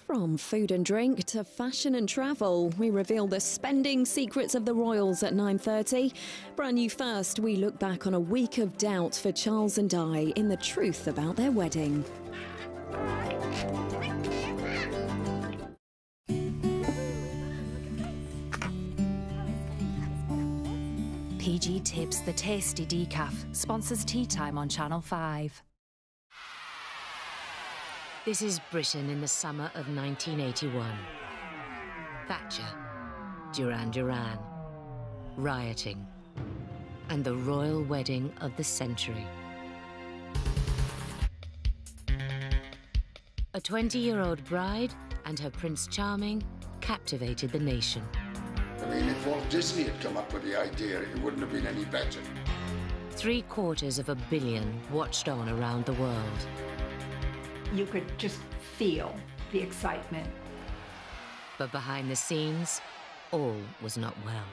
From food and drink to fashion and travel, we reveal the spending secrets of the royals at 9:30. Brand new first, we look back on a week of doubt for Charles and Di in the truth about their wedding. PG Tips The Tasty Decaf sponsors Tea Time on Channel 5. This is Britain in the summer of 1981. Thatcher, Duran Duran, rioting, and the royal wedding of the century. A 20-year-old bride and her Prince Charming captivated the nation. I mean, if Walt Disney had come up with the idea, it wouldn't have been any better. $750 million watched on around the world. You could just feel the excitement. But behind the scenes, all was not well.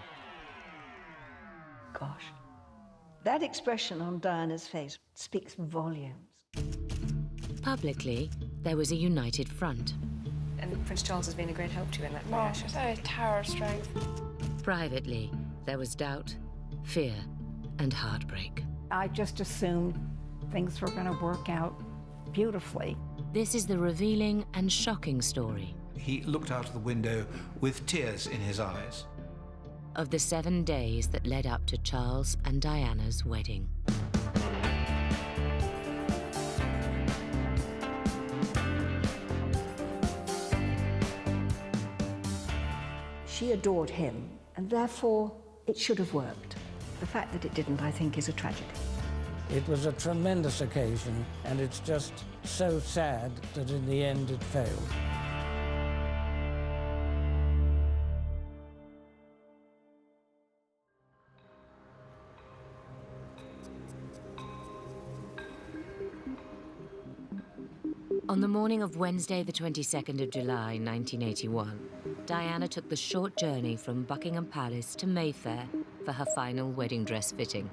Gosh, that expression on Diana's face speaks volumes. Publicly, there was a united front. And Prince Charles has been a great help to you in that marriage. Oh, tower of strength. Privately, there was doubt, fear, and heartbreak. I just assumed things were going to work out beautifully. This is the revealing and shocking story He looked out of the window with tears in his eyes. of the 7 days that led up to Charles and Diana's wedding. She adored him, and therefore it should have worked. The fact that it didn't, I think, is a tragedy. It was a tremendous occasion, and it's just so sad that in the end it failed. On the morning of Wednesday, the 22nd of July, 1981, Diana took the short journey from Buckingham Palace to Mayfair for her final wedding dress fitting.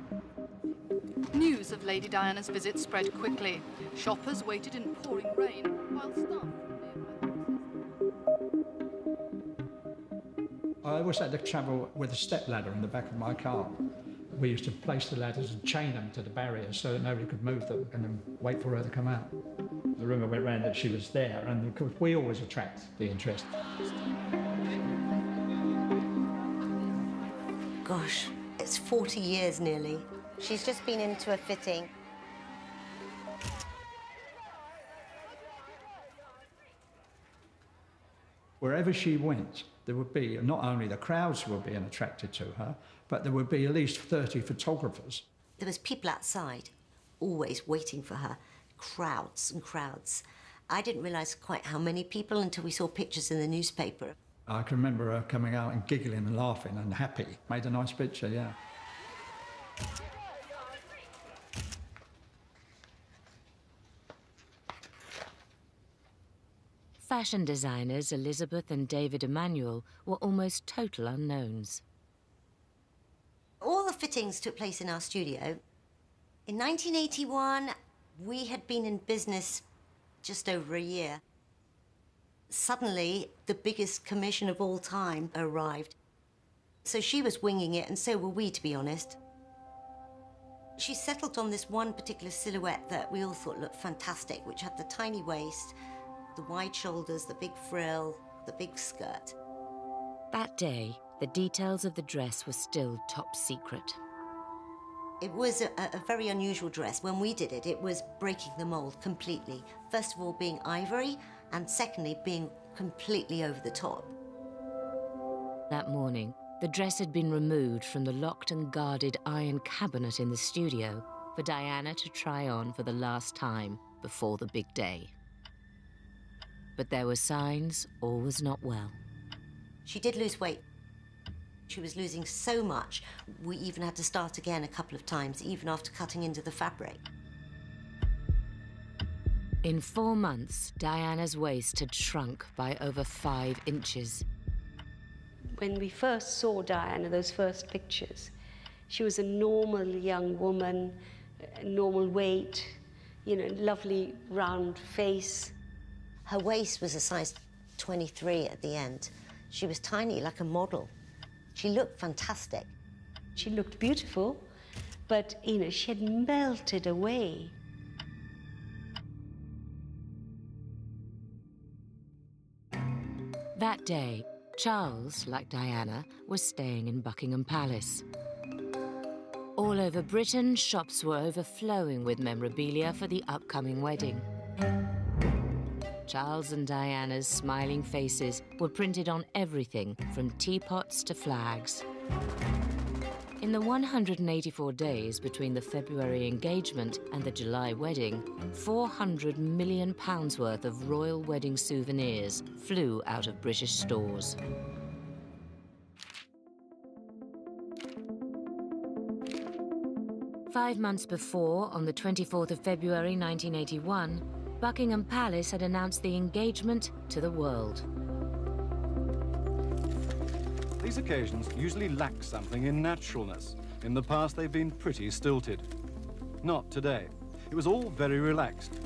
News of Lady Diana's visit spread quickly. Shoppers waited in pouring rain, while staff... I always had to travel with a stepladder in the back of my car. We used to place the ladders and chain them to the barriers so that nobody could move them and then wait for her to come out. The rumour went round that she was there, and of course we always attract the interest. Gosh, it's 40 years nearly. She's just been into a fitting. Wherever she went, there would be, not only the crowds were being attracted to her, but there would be at least 30 photographers. There was people outside, always waiting for her. Crowds and crowds. I didn't realise quite how many people until we saw pictures in the newspaper. I can remember her coming out and giggling and laughing and happy. Made a nice picture, yeah. Fashion designers Elizabeth and David Emanuel were almost total unknowns. All the fittings took place in our studio. In 1981, we had been in business just over a year. Suddenly, the biggest commission of all time arrived. So she was winging it, and so were we, to be honest. She settled on this one particular silhouette that we all thought looked fantastic, which had the tiny waist, the wide shoulders, the big frill, the big skirt. That day, the details of the dress were still top secret. It was a very unusual dress. When we did it, it was breaking the mold completely. First of all, being ivory, and secondly, being completely over the top. That morning, the dress had been removed from the locked and guarded iron cabinet in the studio for Diana to try on for the last time before the big day. But there were signs all was not well. She did lose weight. She was losing so much, we even had to start again a couple of times, even after cutting into the fabric. In 4 months, Diana's waist had shrunk by over 5 inches. When we first saw Diana, those first pictures, she was a normal young woman, normal weight, lovely round face. Her waist was a size 23 at the end. She was tiny, like a model. She looked fantastic. She looked beautiful, but, you know, she had melted away. That day, Charles, like Diana, was staying in Buckingham Palace. All over Britain, shops were overflowing with memorabilia for the upcoming wedding. Charles and Diana's smiling faces were printed on everything from teapots to flags. In the 184 days between the February engagement and the July wedding, £400 million worth of royal wedding souvenirs flew out of British stores. Five months before, on the 24th of February 1981, Buckingham Palace had announced the engagement to the world. These occasions usually lack something in naturalness. In the past, they've been pretty stilted. Not today. It was all very relaxed.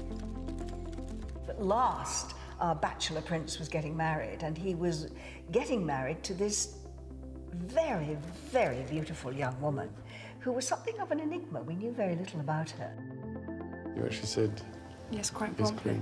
At last, our bachelor prince was getting married, and he was getting married to this very, very beautiful young woman who was something of an enigma. We knew very little about her. You actually said... Yes, quite Yes, promptly.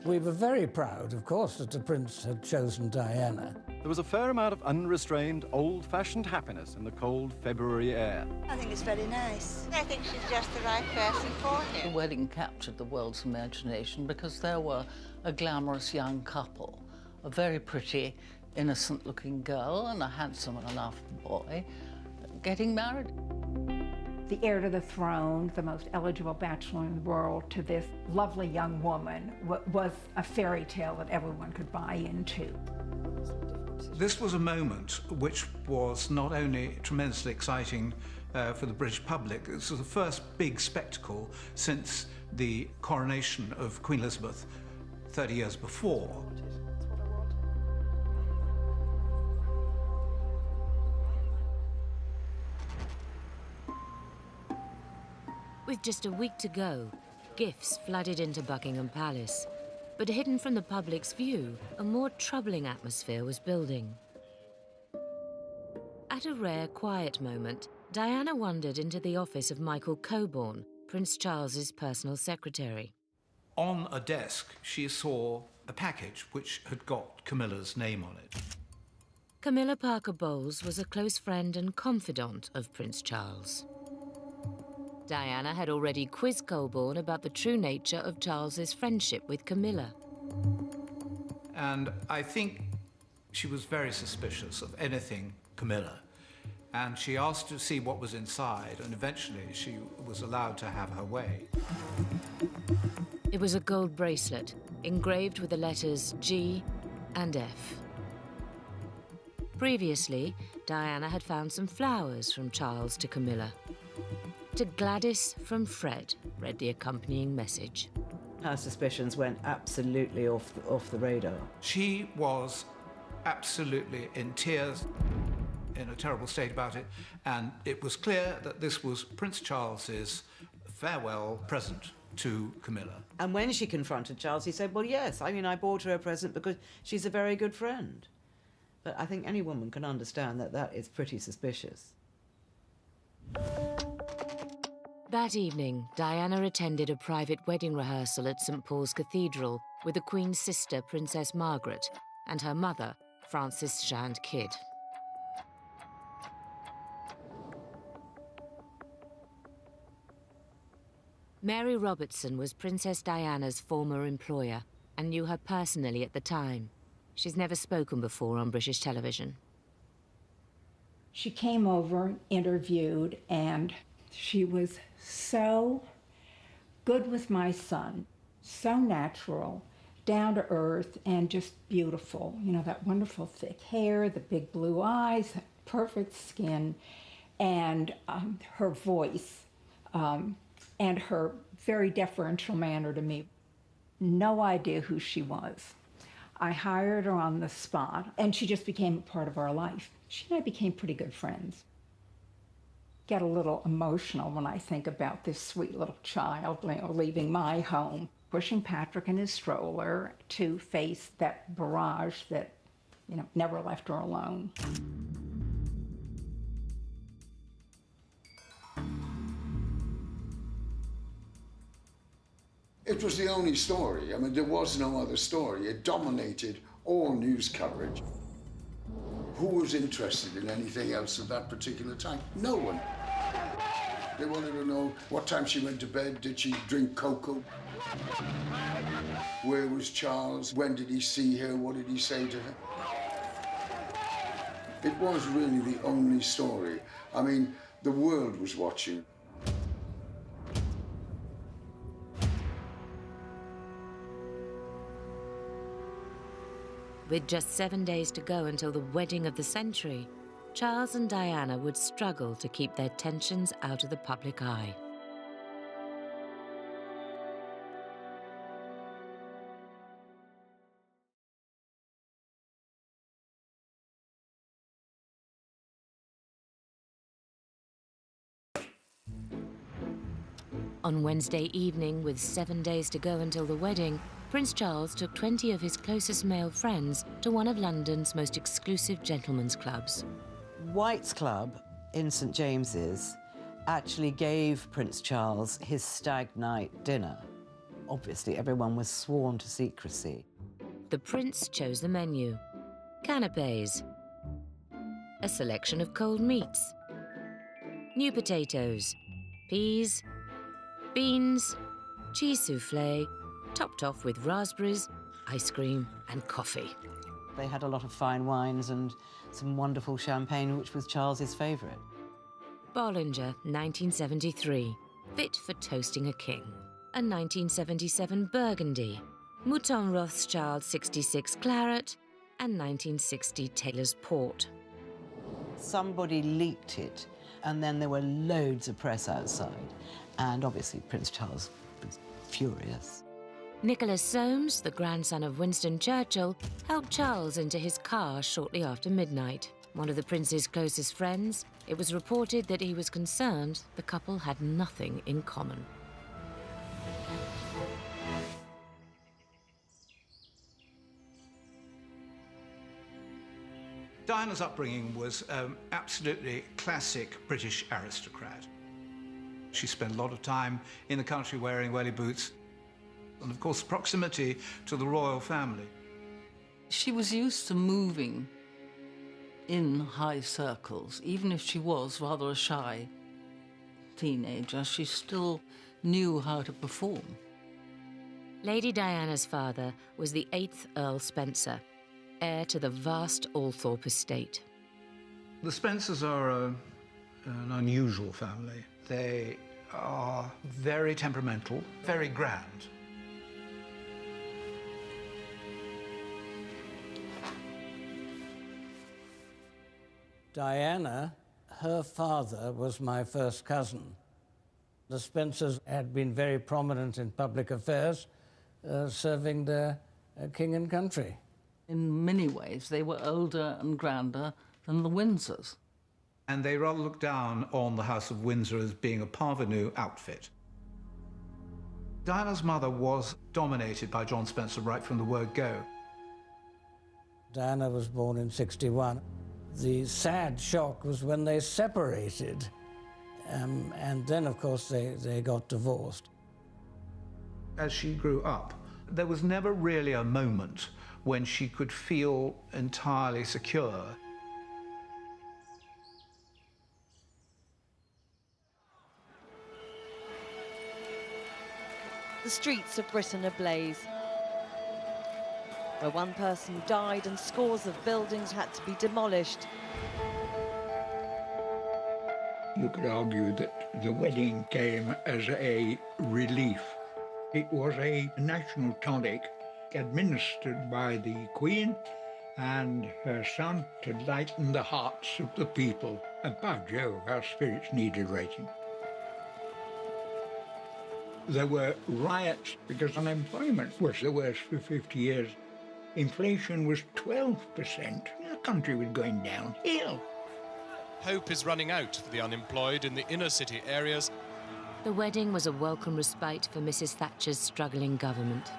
We were very proud, of course, that the prince had chosen Diana. There was a fair amount of unrestrained, old-fashioned happiness in the cold February air. I think it's very nice. I think she's just the right person for him. The wedding captured the world's imagination because there were a glamorous young couple, a very pretty, innocent-looking girl and a handsome enough boy getting married. The heir to the throne, the most eligible bachelor in the world, to this lovely young woman was a fairy tale that everyone could buy into. This was a moment which was not only tremendously exciting for the British public, this was the first big spectacle since the coronation of Queen Elizabeth 30 years before. With just a week to go, gifts flooded into Buckingham Palace. But hidden from the public's view, a more troubling atmosphere was building. At a rare quiet moment, Diana wandered into the office of Michael Cockburn, Prince Charles's personal secretary. On a desk, she saw a package which had got Camilla's name on it. Camilla Parker Bowles was a close friend and confidant of Prince Charles. Diana had already quizzed Cockburn about the true nature of Charles's friendship with Camilla. And I think she was very suspicious of anything Camilla. And she asked to see what was inside, and eventually she was allowed to have her way. It was a gold bracelet, engraved with the letters G and F. Previously, Diana had found some flowers from Charles to Camilla. To Gladys from Fred, read the accompanying message. Her suspicions went absolutely off the radar. She was absolutely in tears, in a terrible state about it, and it was clear that this was Prince Charles's farewell present to Camilla. And when she confronted Charles, he said, well, yes, I mean, I bought her a present because she's a very good friend. But I think any woman can understand that that is pretty suspicious. That evening, Diana attended a private wedding rehearsal at St. Paul's Cathedral with the Queen's sister, Princess Margaret, and her mother, Frances Shand Kidd. Mary Robertson was Princess Diana's former employer and knew her personally at the time. She's never spoken before on British television. She came over, interviewed, and she was so good with my son, so natural, down to earth, and just beautiful. You know, that wonderful thick hair, the big blue eyes, that perfect skin, and her voice, and her very deferential manner to me. No idea who she was. I hired her on the spot, and she just became a part of our life. She and I became pretty good friends. Get a little emotional when I think about this sweet little child, you know, leaving my home. pushing Patrick in his stroller to face that barrage that, never left her alone. It was the only story. I mean, there was no other story. It dominated all news coverage. Who was interested in anything else at that particular time? No one. They wanted to know what time she went to bed, did she drink cocoa? Where was Charles? When did he see her? What did he say to her? It was really the only story. I mean, the world was watching. With just 7 days to go until the wedding of the century, Charles and Diana would struggle to keep their tensions out of the public eye. On Wednesday evening, with 7 days to go until the wedding, Prince Charles took 20 of his closest male friends to one of London's most exclusive gentlemen's clubs. White's Club in St James's actually gave Prince Charles his stag night dinner. Obviously, everyone was sworn to secrecy. The prince chose the menu. Canapés, a selection of cold meats, new potatoes, peas, beans, cheese soufflé, topped off with raspberries, ice cream and coffee. They had a lot of fine wines and some wonderful champagne, which was Charles's favourite. Bollinger, 1973, fit for toasting a king. A 1977 Burgundy, Mouton Rothschild 66 Claret, and 1960 Taylor's Port. Somebody leaked it, and then there were loads of press outside. And obviously Prince Charles was furious. Nicholas Soames, the grandson of Winston Churchill, helped Charles into his car shortly after midnight. One of the prince's closest friends, it was reported that he was concerned the couple had nothing in common. Diana's upbringing was absolutely classic British aristocrat. She spent a lot of time in the country wearing welly boots, and of course proximity to the royal family. She was used to moving in high circles. Even if she was rather a shy teenager, she still knew how to perform. Lady Diana's father was the 8th Earl Spencer, heir to the vast Althorpe estate. The Spencers are an unusual family. They are very temperamental, very grand. Diana, her father was my first cousin. The Spencers had been very prominent in public affairs, serving their king and country. In many ways, they were older and grander than the Windsors. And they rather looked down on the House of Windsor as being a parvenu outfit. Diana's mother was dominated by John Spencer right from the word go. Diana was born in '61. The sad shock was when they separated, and then, of course, they got divorced. As she grew up, there was never really a moment when she could feel entirely secure. The streets of Britain ablaze, where one person died and scores of buildings had to be demolished. You could argue that the wedding came as a relief. It was a national tonic administered by the Queen and her son to lighten the hearts of the people. And by Jove, our spirits needed raising. There were riots because unemployment was the worst for 50 years. Inflation was 12%. The country was going downhill. Hope is running out for the unemployed in the inner city areas The wedding was a welcome respite for Mrs. Thatcher's struggling government.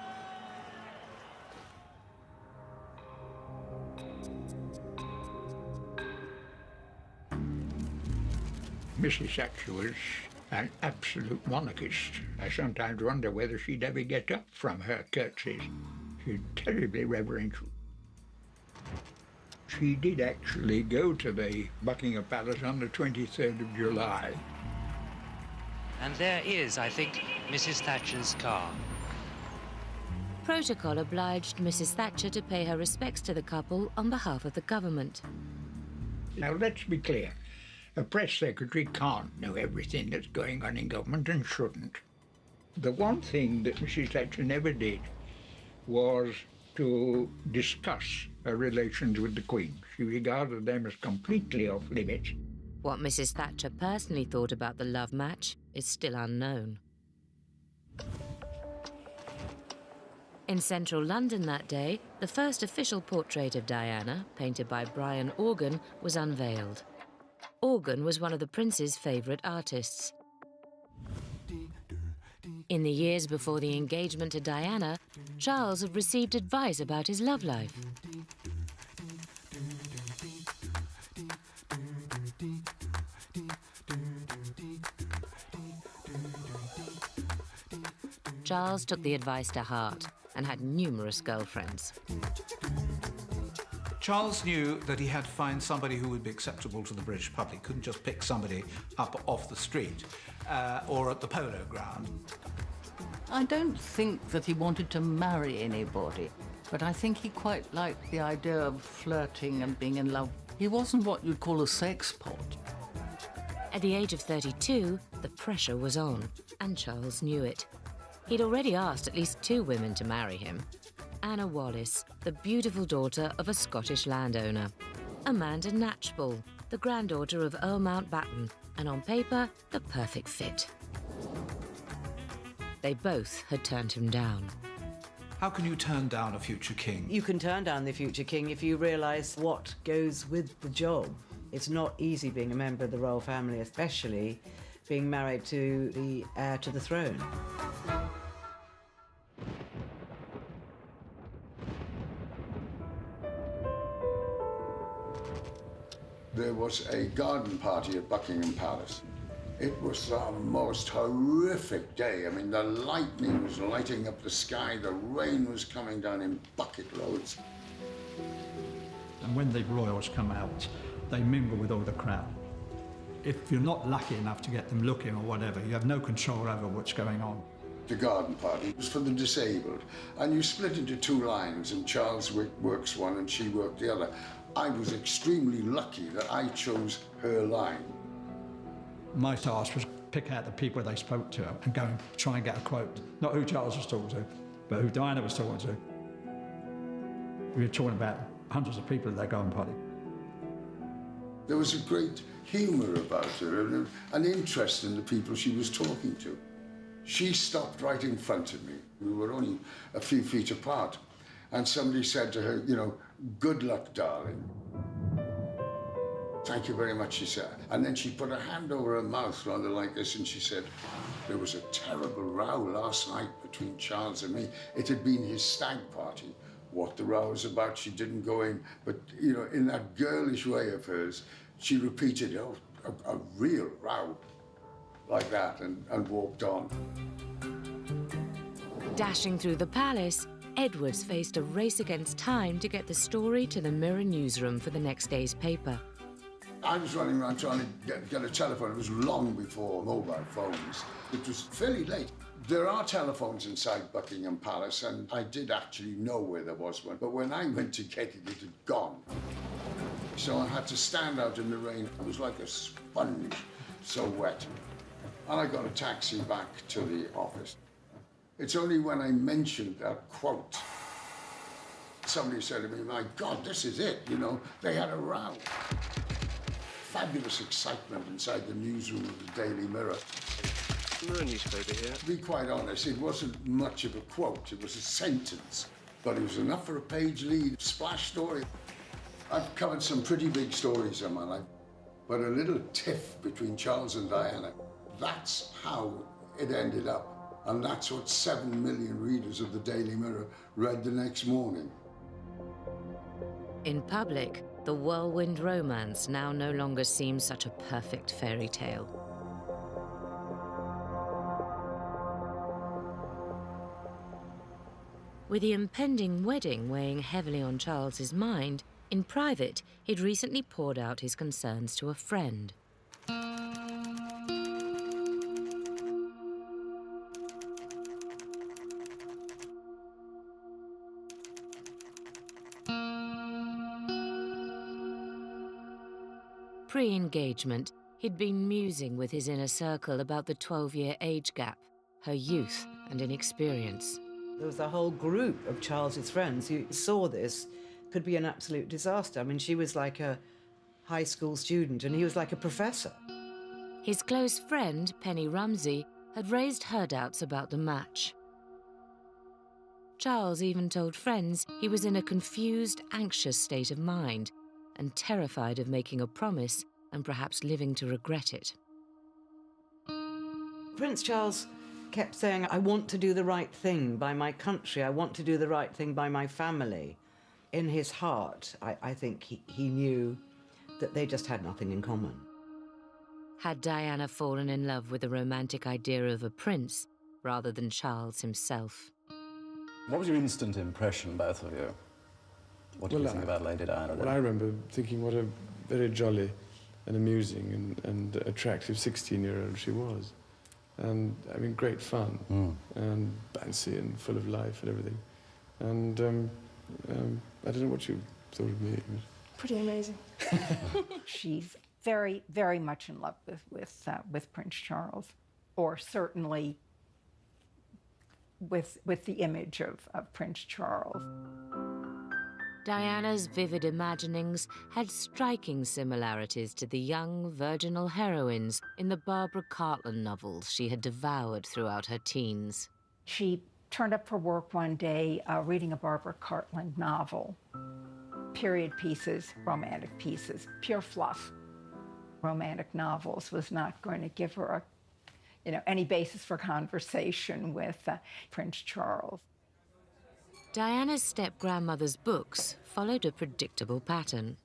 Mrs. Thatcher was an absolute monarchist. I sometimes wonder whether she'd ever get up from her curtsies. She's terribly reverential. She did actually go to the Buckingham Palace on the 23rd of July. And there is, I think, Mrs. Thatcher's car. Protocol obliged Mrs. Thatcher to pay her respects to the couple on behalf of the government. Now, let's be clear. A press secretary can't know everything that's going on in government and shouldn't. The one thing that Mrs. Thatcher never did was to discuss her relations with the Queen. She regarded them as completely off limits. What Mrs. Thatcher personally thought about the love match is still unknown. In central London that day, the first official portrait of Diana, painted by Brian Organ, was unveiled. Organ was one of the Prince's favourite artists. In the years before the engagement to Diana, Charles had received advice about his love life. Charles took the advice to heart and had numerous girlfriends. Charles knew that he had to find somebody who would be acceptable to the British public. Couldn't just pick somebody up off the street or at the polo ground. I don't think that he wanted to marry anybody, but I think he quite liked the idea of flirting and being in love. He wasn't what you'd call a sex pot. At the age of 32, the pressure was on, and Charles knew it. He'd already asked at least 2 women to marry him. Anna Wallis, the beautiful daughter of a Scottish landowner. Amanda Knatchbull, the granddaughter of Earl Mountbatten, and on paper, the perfect fit. They both had turned him down. How can you turn down a future king? You can turn down the future king if you realise what goes with the job. It's not easy being a member of the royal family, especially being married to the heir to the throne. There was a garden party at Buckingham Palace. It was the most horrific day. I mean, the lightning was lighting up the sky, the rain was coming down in bucket loads. And when the royals come out, they mingle with all the crowd. If you're not lucky enough to get them looking or whatever, you have no control over what's going on. The garden party was for the disabled, and you split into 2 lines, and Charles works one and she worked the other. I was extremely lucky that I chose her line. My task was pick out the people they spoke to and go and try and get a quote. Not who Charles was talking to, but who Diana was talking to. We were talking about hundreds of people at that garden party. There was a great humour about her and an interest in the people she was talking to. She stopped right in front of me. We were only a few feet apart. And somebody said to her, you know, "Good luck, darling." "Thank you very much," she said. And then she put her hand over her mouth rather like this and she said, "There was a terrible row last night between Charles and me. It had been his stag party. What the row was about, she didn't go in. But, you know, in that girlish way of hers, she repeated, oh, a real row," like that, and walked on. Dashing through the palace, Edwards faced a race against time to get the story to the Mirror newsroom for the next day's paper. I was running around trying to get a telephone. It was long before mobile phones. It was fairly late. There are telephones inside Buckingham Palace, and I did actually know where there was one. But when I went to get it, it had gone. So I had to stand out in the rain. It was like a sponge, so wet. And I got a taxi back to the office. It's only when I mentioned that quote, somebody said to me, "My God, this is it," you know. They had a row. Fabulous excitement inside the newsroom of the Daily Mirror. Mirror newspaper here. To be quite honest, it wasn't much of a quote, it was a sentence. But it was enough for a page lead, splash story. I've covered some pretty big stories in my life, but a little tiff between Charles and Diana, That's how it ended up. And that's what 7 million readers of the Daily Mirror read the next morning. In public, the whirlwind romance now no longer seems such a perfect fairy tale. With the impending wedding weighing heavily on Charles's mind, in private, he'd recently poured out his concerns to a friend. Pre-engagement, he'd been musing with his inner circle about the 12-year age gap, her youth and inexperience. There was a whole group of Charles's friends who saw this could be an absolute disaster. I mean, she was like a high school student and he was like a professor. His close friend, Penny Rumsey, had raised her doubts about the match. Charles even told friends he was in a confused, anxious state of mind and terrified of making a promise and perhaps living to regret it. Prince Charles kept saying, I want to do the right thing by my country, I want to do the right thing by my family. In his heart, I think he knew that they just had nothing in common. Had Diana fallen in love with the romantic idea of a prince rather than Charles himself? What was your instant impression, both of you? What do you think about Lady Diana? Well, I remember thinking what a very jolly and amusing and attractive 16-year-old she was. And, I mean, great fun, and bouncy and full of life and everything. And I don't know what you thought of me. Pretty amazing. She's very, very much in love with Prince Charles, or certainly with the image of Prince Charles. Diana's vivid imaginings had striking similarities to the young, virginal heroines in the Barbara Cartland novels she had devoured throughout her teens. She turned up for work one day reading a Barbara Cartland novel. Period pieces, romantic pieces, pure fluff. Romantic novels was not going to give her any basis for conversation with Prince Charles. Diana's step-grandmother's books followed a predictable pattern.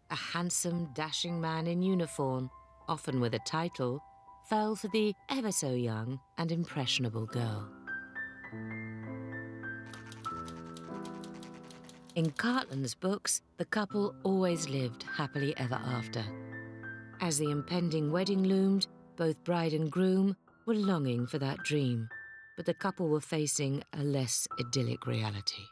A handsome, dashing man in uniform, often with a title, fell for the ever-so-young and impressionable girl. In Cartland's books, the couple always lived happily ever after. As the impending wedding loomed, both bride and groom were longing for that dream, but the couple were facing a less idyllic reality.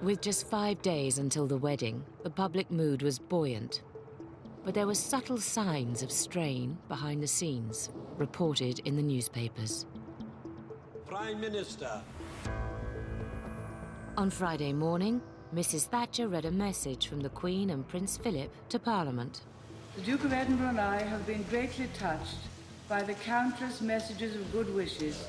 With just 5 days until the wedding, the public mood was buoyant. But there were subtle signs of strain behind the scenes, reported in the newspapers. Prime Minister. On Friday morning, Mrs. Thatcher read a message from the Queen and Prince Philip to Parliament. The Duke of Edinburgh and I have been greatly touched by the countless messages of good wishes.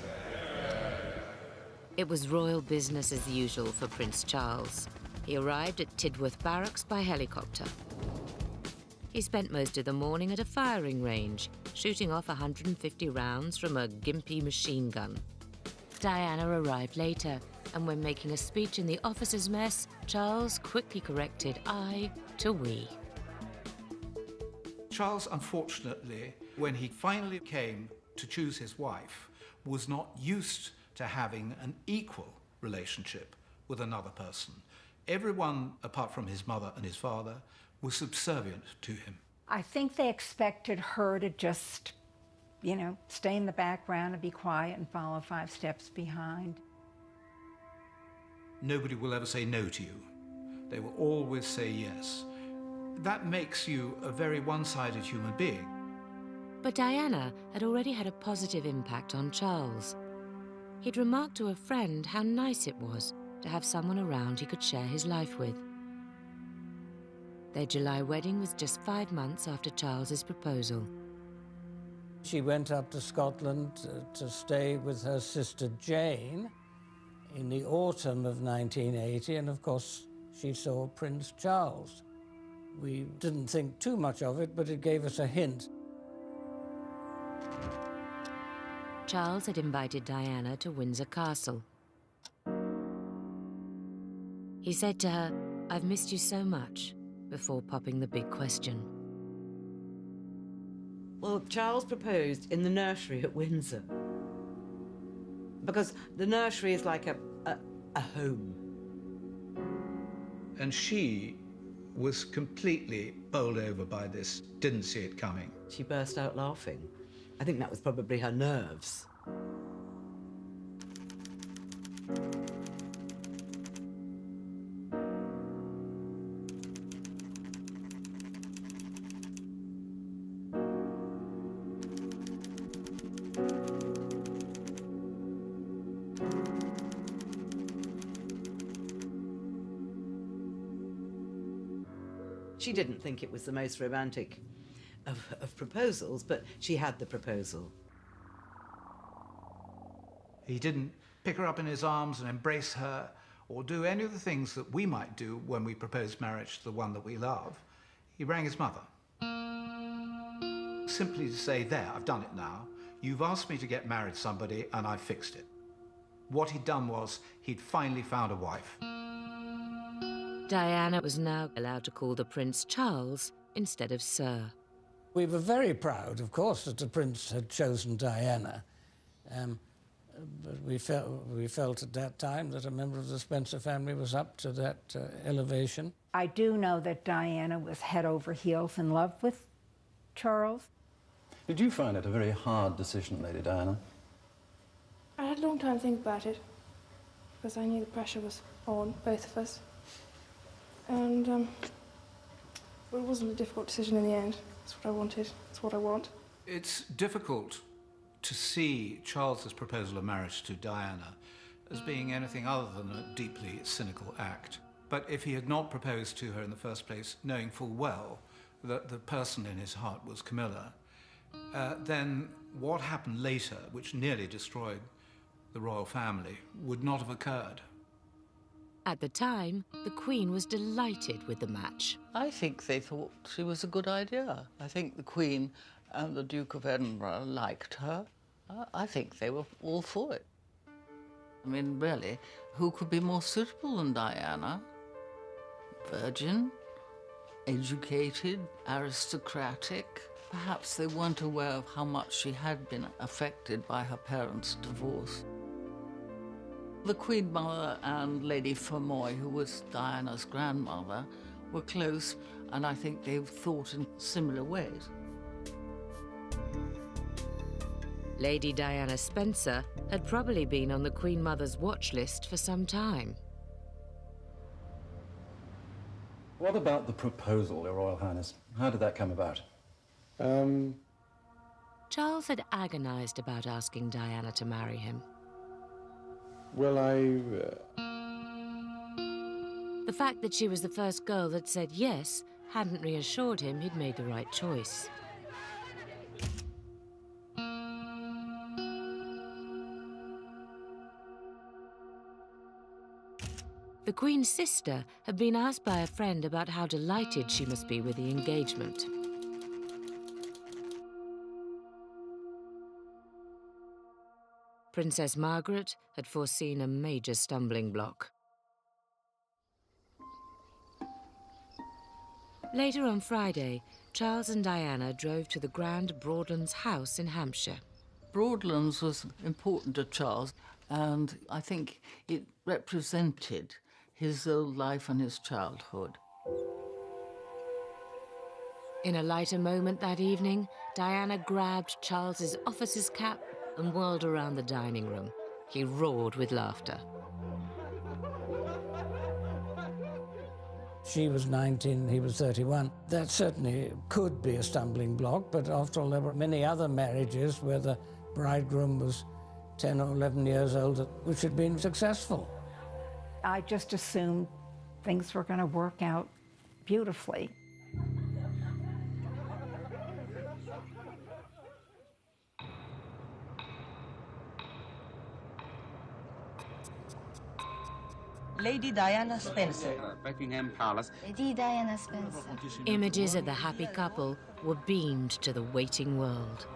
It was royal business as usual for Prince Charles. He arrived at Tidworth Barracks by helicopter. He spent most of the morning at a firing range, shooting off 150 rounds from a gimpy machine gun. Diana arrived later, and when making a speech in the officers' mess, Charles quickly corrected I to we. Charles, unfortunately, when he finally came to choose his wife, was not used to having an equal relationship with another person. Everyone, apart from his mother and his father, was subservient to him. I think they expected her to just, stay in the background and be quiet and follow 5 steps behind. Nobody will ever say no to you. They will always say yes. That makes you a very one-sided human being. But Diana had already had a positive impact on Charles. He'd remarked to a friend how nice it was to have someone around he could share his life with. Their July wedding was just 5 months after Charles's proposal. She went up to Scotland to stay with her sister Jane in the autumn of 1980, and of course she saw Prince Charles. We didn't think too much of it, but it gave us a hint. Charles had invited Diana to Windsor Castle. He said to her, "I've missed you so much," before popping the big question. Well, Charles proposed in the nursery at Windsor, because the nursery is like a home. And she was completely bowled over by this, didn't see it coming. She burst out laughing. I think that was probably her nerves. She didn't think it was the most romantic of proposals, but she had the proposal. He didn't pick her up in his arms and embrace her, or do any of the things that we might do when we propose marriage to the one that we love. He rang his mother. Simply to say, "There, I've done it now. You've asked me to get married to somebody, and I've fixed it." What he'd done was, he'd finally found a wife. Diana was now allowed to call the Prince Charles instead of Sir. We were very proud, of course, that the Prince had chosen Diana. But we felt at that time that a member of the Spencer family was up to that elevation. I do know that Diana was head over heels in love with Charles. Did you find it a very hard decision, Lady Diana? I had a long time to think about it, because I knew the pressure was on both of us. And it wasn't a difficult decision in the end. It's what I wanted. It's what I want. It's difficult to see Charles's proposal of marriage to Diana as being anything other than a deeply cynical act. But if he had not proposed to her in the first place, knowing full well that the person in his heart was Camilla, then what happened later, which nearly destroyed the royal family, would not have occurred. At the time, the Queen was delighted with the match. I think they thought she was a good idea. I think the Queen and the Duke of Edinburgh liked her. I think they were all for it. I mean, really, who could be more suitable than Diana? Virgin, educated, aristocratic. Perhaps they weren't aware of how much she had been affected by her parents' divorce. The Queen Mother and Lady Fermoy, who was Diana's grandmother, were close, and I think they thought in similar ways. Lady Diana Spencer had probably been on the Queen Mother's watch list for some time. What about the proposal, Your Royal Highness? How did that come about? Charles had agonized about asking Diana to marry him. Well, The fact that she was the first girl that said yes hadn't reassured him he'd made the right choice. The Queen's sister had been asked by a friend about how delighted she must be with the engagement. Princess Margaret had foreseen a major stumbling block. Later on Friday, Charles and Diana drove to the grand Broadlands house in Hampshire. Broadlands was important to Charles, and I think it represented his old life and his childhood. In a lighter moment that evening, Diana grabbed Charles's officer's cap and whirled around the dining room. He roared with laughter. She was 19, he was 31. That certainly could be a stumbling block, but after all, there were many other marriages where the bridegroom was 10 or 11 years old, which had been successful. I just assumed things were going to work out beautifully. Lady Diana Spencer. Buckingham Palace. Lady Diana Spencer. Images of the happy couple were beamed to the waiting world.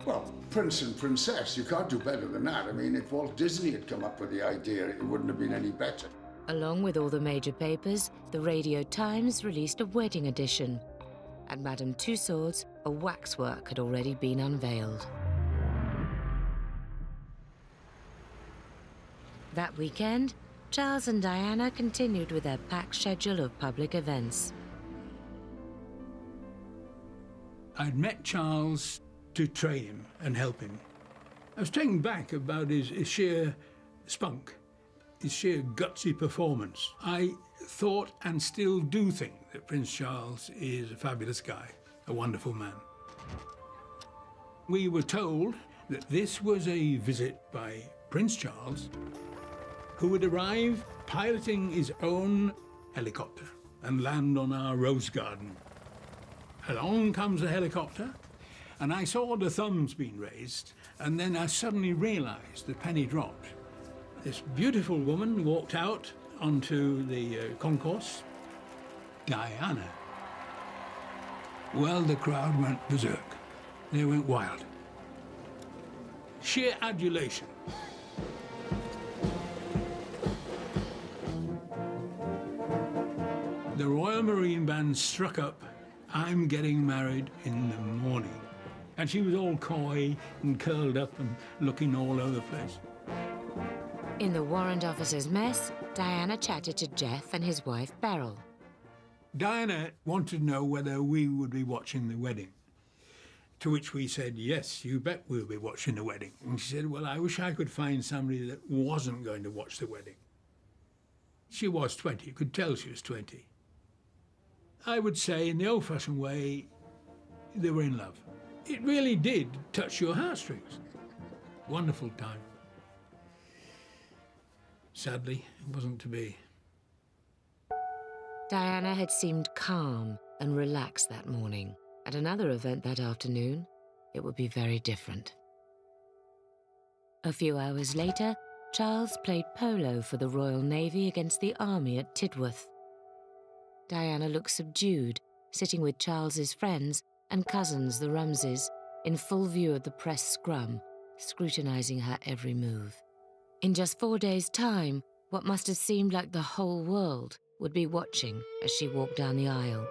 Well, Prince and Princess, you can't do better than that. I mean, if Walt Disney had come up with the idea, it wouldn't have been any better. Along with all the major papers, the Radio Times released a wedding edition. At Madame Tussauds, a waxwork had already been unveiled. That weekend, Charles and Diana continued with their packed schedule of public events. I'd met Charles to train him and help him. I was taken back about his sheer spunk, his sheer gutsy performance. I thought and still do think that Prince Charles is a fabulous guy, a wonderful man. We were told that this was a visit by Prince Charles, who would arrive piloting his own helicopter and land on our rose garden. Along comes the helicopter, and I saw the thumbs being raised, and then I suddenly realized the penny dropped. This beautiful woman walked out onto the concourse, Diana. Well, the crowd went berserk. They went wild. Sheer adulation. The Royal Marine Band struck up "I'm Getting Married in the Morning." And she was all coy and curled up and looking all over the place. In the warrant officer's mess, Diana chatted to Jeff and his wife, Beryl. Diana wanted to know whether we would be watching the wedding. To which we said, yes, you bet we'll be watching the wedding. And she said, well, I wish I could find somebody that wasn't going to watch the wedding. She was 20, you could tell she was 20. I would say, in the old-fashioned way, they were in love. It really did touch your heartstrings. Wonderful time. Sadly, it wasn't to be. Diana had seemed calm and relaxed that morning. At another event that afternoon, it would be very different. A few hours later, Charles played polo for the Royal Navy against the Army at Tidworth. Diana looked subdued, sitting with Charles's friends and cousins, the Rumseys, in full view of the press scrum, scrutinizing her every move. In just 4 days' time, what must have seemed like the whole world would be watching as she walked down the aisle.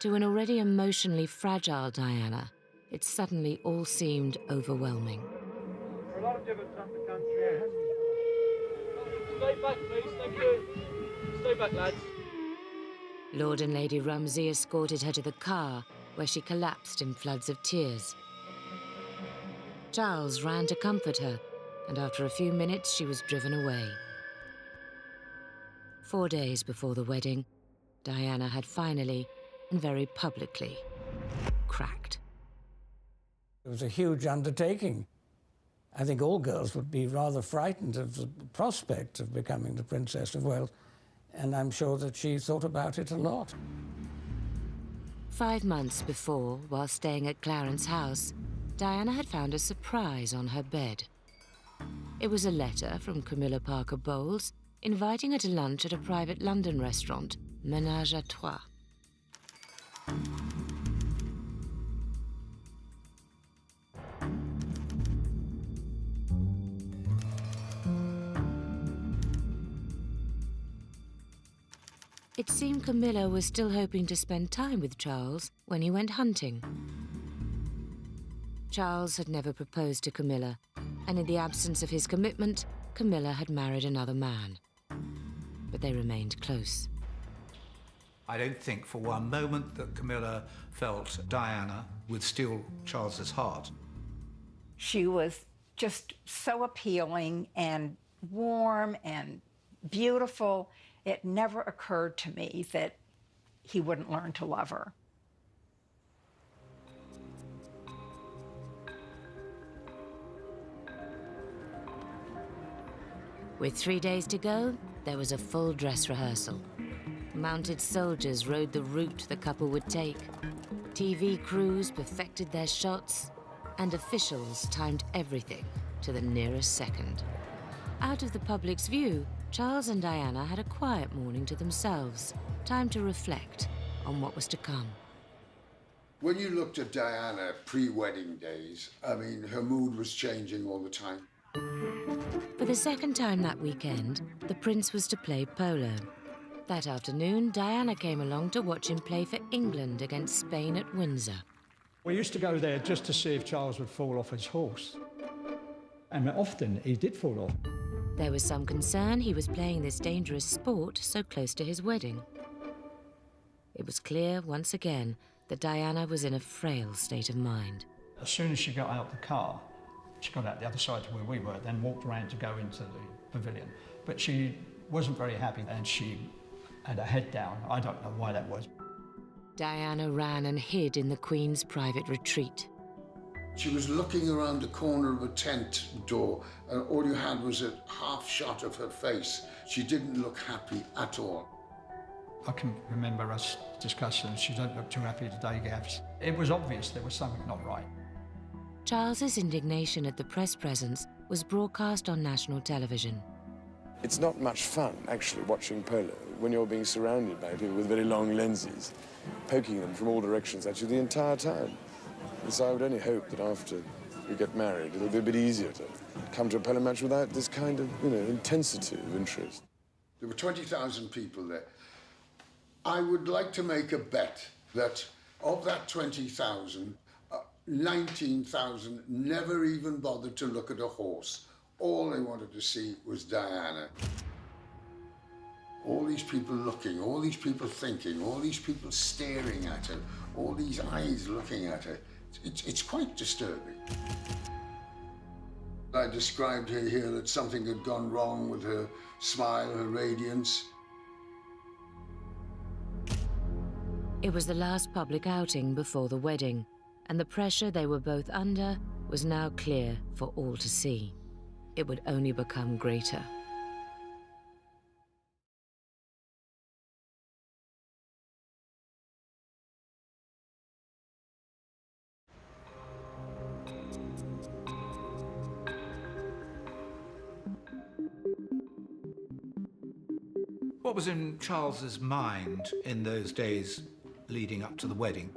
To an already emotionally fragile Diana, it suddenly all seemed overwhelming. There are a lot of divots around the country. Stay back, please, thank you. Stay back, lads. Lord and Lady Rumsey escorted her to the car, where she collapsed in floods of tears. Charles ran to comfort her, and after a few minutes she was driven away. 4 days before the wedding, Diana had finally, and very publicly, cracked. It was a huge undertaking. I think all girls would be rather frightened of the prospect of becoming the Princess of Wales, and I'm sure that she thought about it a lot. 5 months before, while staying at Clarence House, Diana had found a surprise on her bed. It was a letter from Camilla Parker Bowles inviting her to lunch at a private London restaurant, Ménage à Trois. It seemed Camilla was still hoping to spend time with Charles when he went hunting. Charles had never proposed to Camilla, and in the absence of his commitment, Camilla had married another man. But they remained close. I don't think for one moment that Camilla felt Diana would steal Charles's heart. She was just so appealing and warm and beautiful. It never occurred to me that he wouldn't learn to love her. With 3 days to go, there was a full dress rehearsal. Mounted soldiers rode the route the couple would take. TV crews perfected their shots, and officials timed everything to the nearest second. Out of the public's view, Charles and Diana had a quiet morning to themselves, time to reflect on what was to come. When you looked at Diana pre-wedding days, I mean, her mood was changing all the time. For the second time that weekend, the prince was to play polo. That afternoon, Diana came along to watch him play for England against Spain at Windsor. We used to go there just to see if Charles would fall off his horse. And often he did fall off. There was some concern he was playing this dangerous sport so close to his wedding. It was clear, once again, that Diana was in a frail state of mind. As soon as she got out the car, she got out the other side to where we were, then walked around to go into the pavilion. But she wasn't very happy, and she had her head down. I don't know why that was. Diana ran and hid in the Queen's private retreat. She was looking around the corner of a tent door, and all you had was a half shot of her face. She didn't look happy at all. I can remember us discussing, she don't look too happy today, Gavs. It was obvious there was something not right. Charles's indignation at the press presence was broadcast on national television. It's not much fun, actually, watching polo when you're being surrounded by people with very long lenses, poking them from all directions at you the entire time. And so I would only hope that after we get married, it'll be a bit easier to come to a polo match without this kind of, intensity of interest. There were 20,000 people there. I would like to make a bet that of that 20,000, 19,000 never even bothered to look at a horse. All they wanted to see was Diana. All these people looking, all these people thinking, all these people staring at her, all these eyes looking at her. It's quite disturbing. I described her here that something had gone wrong with her smile, her radiance. It was the last public outing before the wedding, and the pressure they were both under was now clear for all to see. It would only become greater. What was in Charles's mind in those days leading up to the wedding?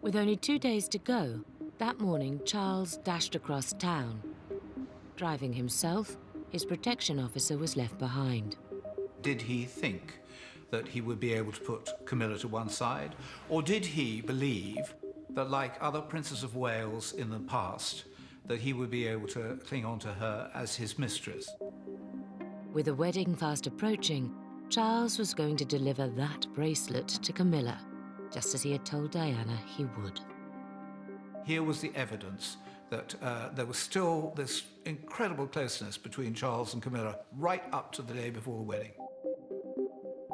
With only 2 days to go, that morning Charles dashed across town. Driving himself, his protection officer was left behind. Did he think that he would be able to put Camilla to one side? Or did he believe that, like other princes of Wales in the past, that he would be able to cling on to her as his mistress? With the wedding fast approaching, Charles was going to deliver that bracelet to Camilla, just as he had told Diana he would. Here was the evidence that there was still this incredible closeness between Charles and Camilla right up to the day before the wedding.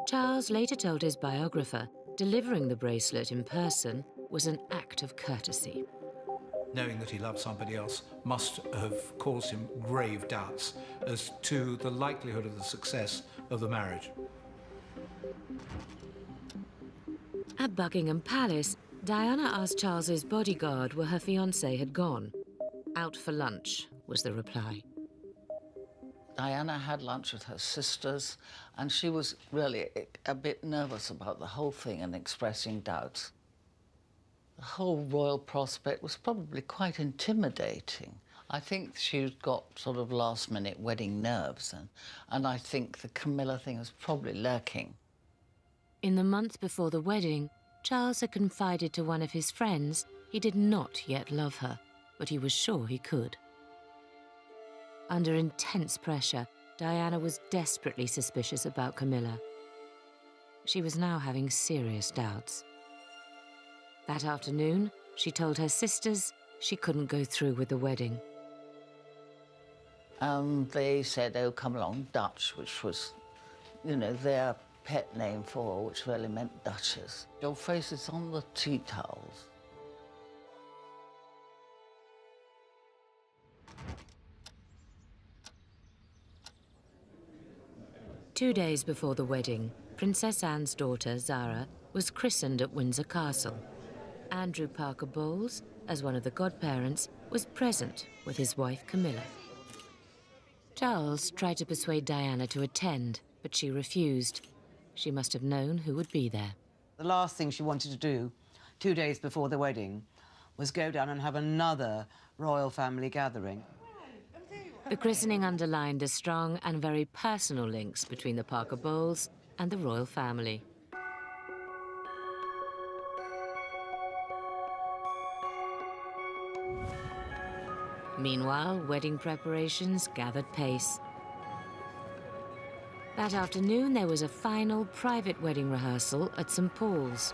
Charles later told his biographer delivering the bracelet in person was an act of courtesy. Knowing that he loved somebody else must have caused him grave doubts as to the likelihood of the success of the marriage. At Buckingham Palace, Diana asked Charles's bodyguard where her fiancé had gone. Out for lunch, was the reply. Diana had lunch with her sisters, and she was really a bit nervous about the whole thing and expressing doubts. The whole royal prospect was probably quite intimidating. I think she'd got sort of last-minute wedding nerves, and I think the Camilla thing was probably lurking. In the month before the wedding, Charles had confided to one of his friends he did not yet love her, but he was sure he could. Under intense pressure, Diana was desperately suspicious about Camilla. She was now having serious doubts. That afternoon, she told her sisters she couldn't go through with the wedding. They said, oh, come along, Dutch, which was, their pet name for her, which really meant Duchess. Your face is on the tea towels. Two days before the wedding, Princess Anne's daughter, Zara, was christened at Windsor Castle. Andrew Parker Bowles, as one of the godparents, was present with his wife Camilla. Charles tried to persuade Diana to attend, but she refused. She must have known who would be there. The last thing she wanted to do, 2 days before the wedding, was go down and have another royal family gathering. The christening underlined the strong and very personal links between the Parker Bowles and the royal family. Meanwhile, wedding preparations gathered pace. That afternoon, there was a final private wedding rehearsal at St. Paul's.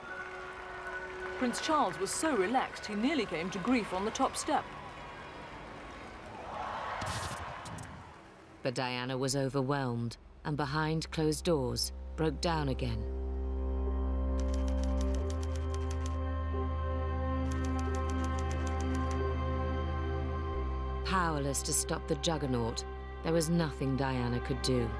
Prince Charles was so relaxed he nearly came to grief on the top step. But Diana was overwhelmed and behind closed doors broke down again. Powerless to stop the juggernaut, there was nothing Diana could do.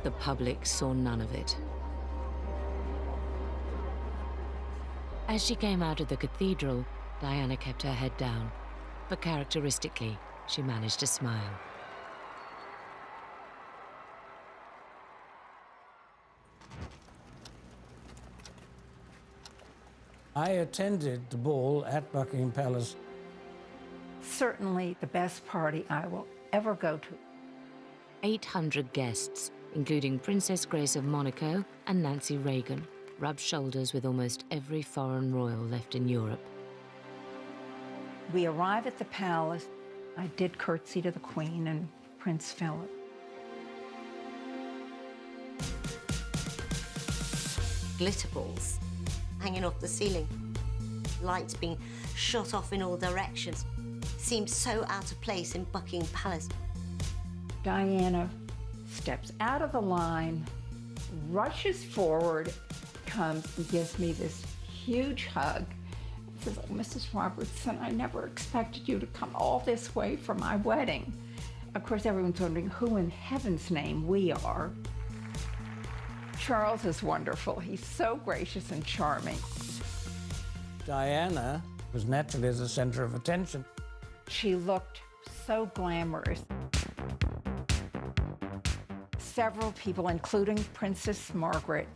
The public saw none of it. As she came out of the cathedral, Diana kept her head down, but characteristically, she managed to smile. I attended the ball at Buckingham Palace. Certainly the best party I will ever go to. 800 guests, including Princess Grace of Monaco and Nancy Reagan, rubbed shoulders with almost every foreign royal left in Europe. We arrive at the palace. I did curtsy to the Queen and Prince Philip. Glitter balls hanging off the ceiling, lights being shot off in all directions. Seemed so out of place in Buckingham Palace. Diana steps out of the line, rushes forward, comes and gives me this huge hug. Says, "Oh, Mrs. Robertson, I never expected you to come all this way for my wedding." Of course, everyone's wondering who in heaven's name we are. Charles is wonderful. He's so gracious and charming. Diana was naturally the center of attention. She looked so glamorous. Several people, including Princess Margaret,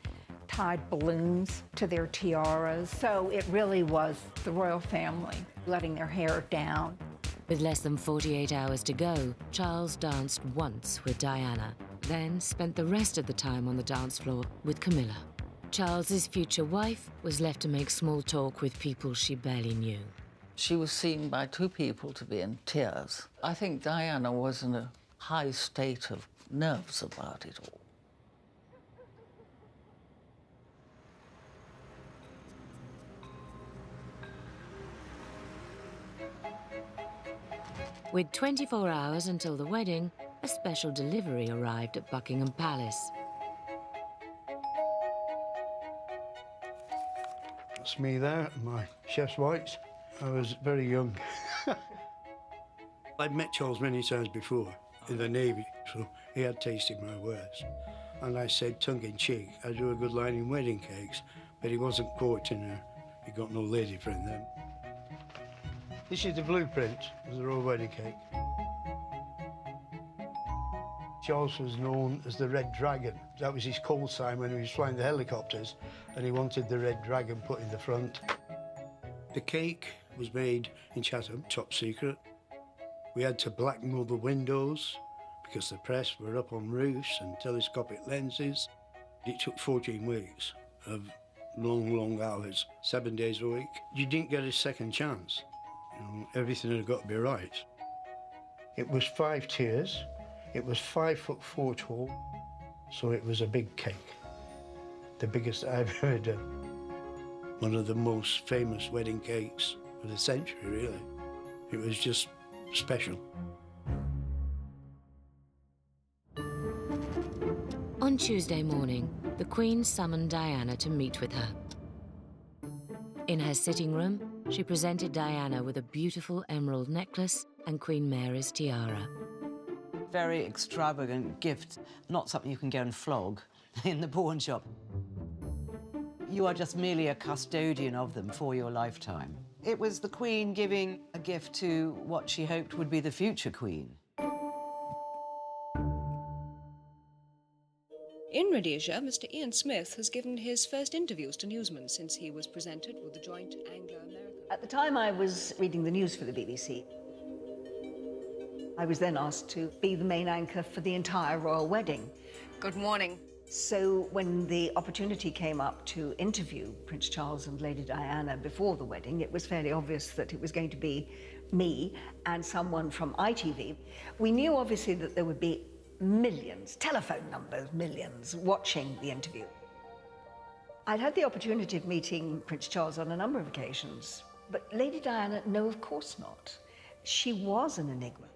tied balloons to their tiaras. So it really was the royal family letting their hair down. With less than 48 hours to go, Charles danced once with Diana, then spent the rest of the time on the dance floor with Camilla. Charles's future wife was left to make small talk with people she barely knew. She was seen by two people to be in tears. I think Diana was in a high state of nerves about it all. With 24 hours until the wedding, a special delivery arrived at Buckingham Palace. That's me there, my chef's whites. I was very young. I'd met Charles many times before in the Navy, so he had tasted my wares. And I said, tongue-in-cheek, I do a good line in wedding cakes, but he wasn't courting her. He got no lady friend then. This is the blueprint of the royal wedding cake. Charles was known as the Red Dragon. That was his call sign when he was flying the helicopters, and he wanted the Red Dragon put in the front. The cake was made in Chatham, top secret. We had to blackmail the windows because the press were up on roofs and telescopic lenses. It took 14 weeks of long, long hours, 7 days a week. You didn't get a second chance. You know, everything had got to be right. It was 5 tiers. It was 5'4" tall, so it was a big cake. The biggest I've ever done. One of the most famous wedding cakes of the century, really. It was just special. On Tuesday morning, the Queen summoned Diana to meet with her. In her sitting room, she presented Diana with a beautiful emerald necklace and Queen Mary's tiara. Very extravagant gift, not something you can go and flog in the pawn shop. You are just merely a custodian of them for your lifetime. It was the Queen giving a gift to what she hoped would be the future Queen. In Rhodesia, Mr. Ian Smith has given his first interviews to newsmen since he was presented with the joint Anglo-American... At the time I was reading the news for the BBC, I was then asked to be the main anchor for the entire royal wedding. Good morning. So when the opportunity came up to interview Prince Charles and Lady Diana before the wedding, it was fairly obvious that it was going to be me and someone from ITV. We knew obviously that there would be millions, telephone numbers, millions, watching the interview. I'd had the opportunity of meeting Prince Charles on a number of occasions, but Lady Diana, no, of course not. She was an enigma.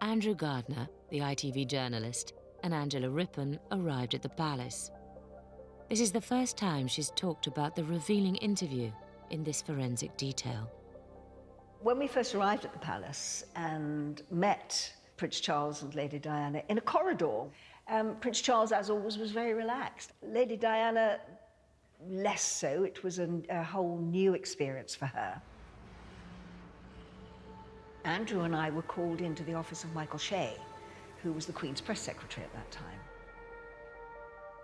Andrew Gardner, the ITV journalist, and Angela Rippon arrived at the palace. This is the first time she's talked about the revealing interview in this forensic detail. When we first arrived at the palace and met Prince Charles and Lady Diana in a corridor, Prince Charles, as always, was very relaxed. Lady Diana, less so. It was a whole new experience for her. Andrew and I were called into the office of Michael Shea, who was the Queen's press secretary at that time.